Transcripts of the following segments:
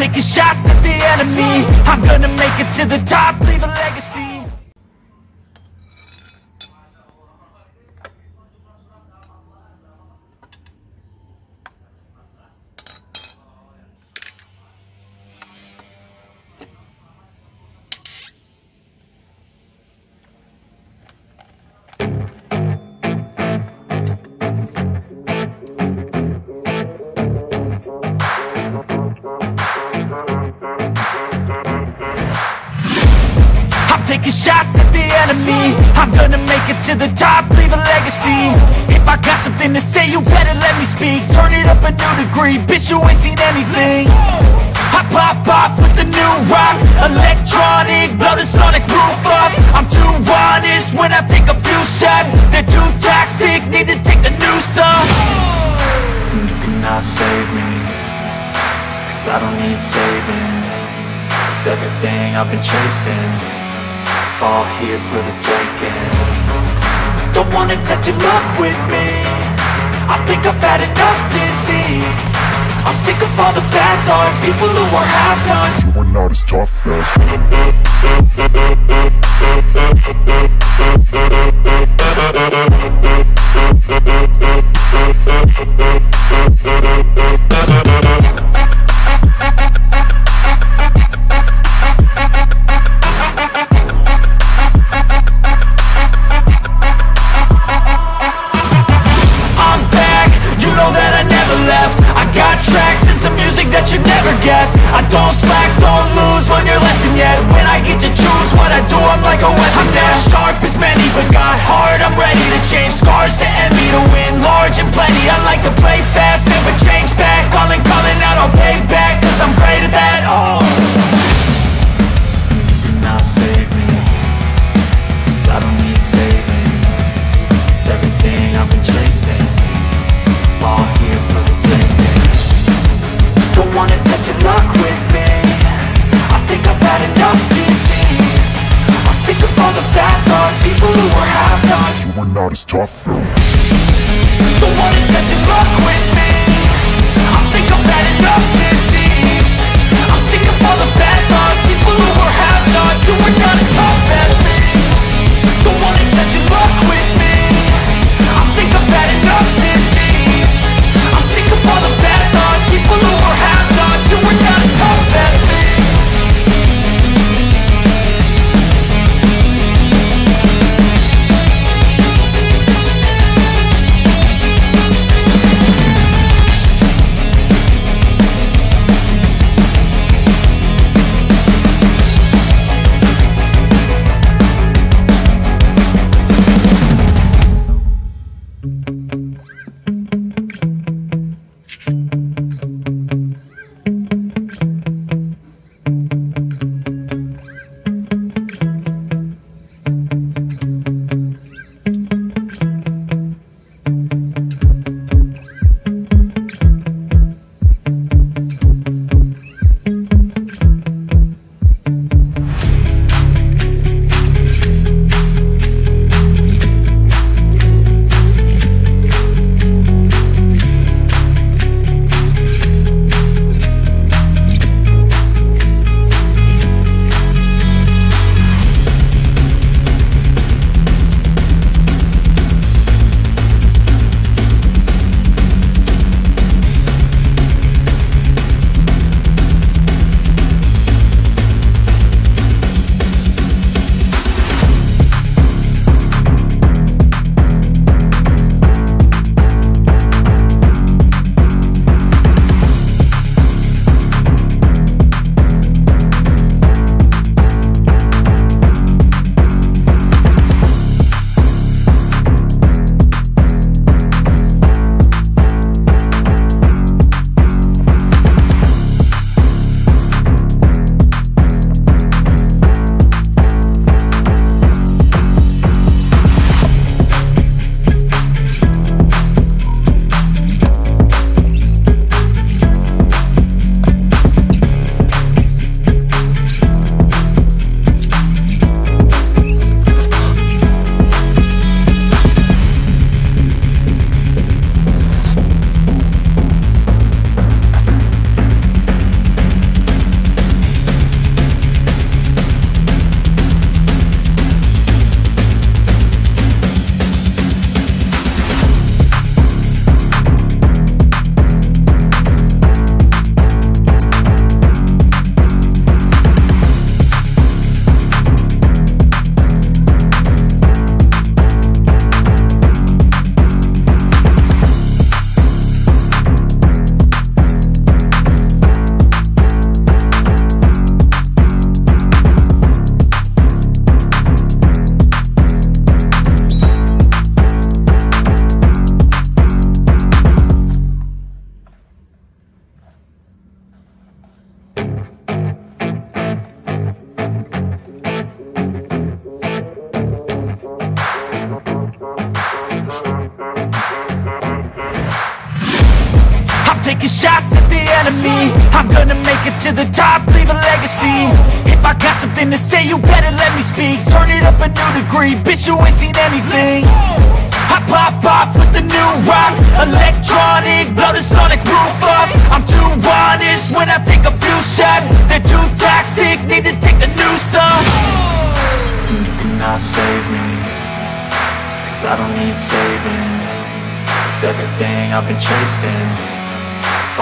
taking shots at the enemy. I'm gonna make it to the top, leave a legacy. Taking shots at the enemy. I'm gonna make it to the top, leave a legacy. If I got something to say, you better let me speak. Turn it up a new degree, bitch, you ain't seen anything. I pop off with the new rock, electronic, blow the sonic roof up. I'm too honest when I take a few shots. They're too toxic, need to take the noose off. You cannot save me, cause I don't need saving. It's everything I've been chasing, all here for the taking. Don't wanna test your luck with me, I think I've had enough disease. I'm sick of all the bad thoughts, people who are half-nots. You are not as tough I don't slack, don't lose, learn your lesson yet. When I get to choose what I do, I'm like a weapon. I'm not sharp as many, but got heart. I'm ready to change scars to envy, to win large and plenty. I like to play fast, never change back. Calling out, I'll pay back, cause I'm great at that. Oh, you cannot save me, cause I don't need saving. It's everything I've been chasing, all here for the taking. Don't wanna test your luck with me, I think I've had enough disease. I'm sick of all the bad thoughts, people who are half-nots. You are not as tough though. Don't wanna test your luck with me, I think I've had enough disease. I'm sick of all the bad thoughts, people who are half-nots. You are not as tough as me. Don't wanna test your luck with me, I think I've had enough disease. I'm sick of all the bad thoughts, people who are half-nots. You are not as tough as me. shots at the enemy. I'm gonna make it to the top, leave a legacy. If I got something to say, you better let me speak. Turn it up a new degree, bitch, you ain't seen anything. I pop off with the new rock, electronic, blow the sonic roof up. I'm too honest when I take a few shots. They're too toxic, need to take the noose off. You cannot save me, 'cause I don't need saving. It's everything I've been chasing,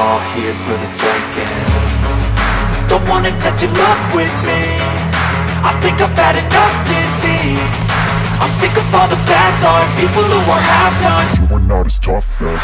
all here for the taking. Don't wanna test your luck with me, I think I've had enough disease. I'm sick of all the bad thoughts, people who are half-nots. You are not as tough as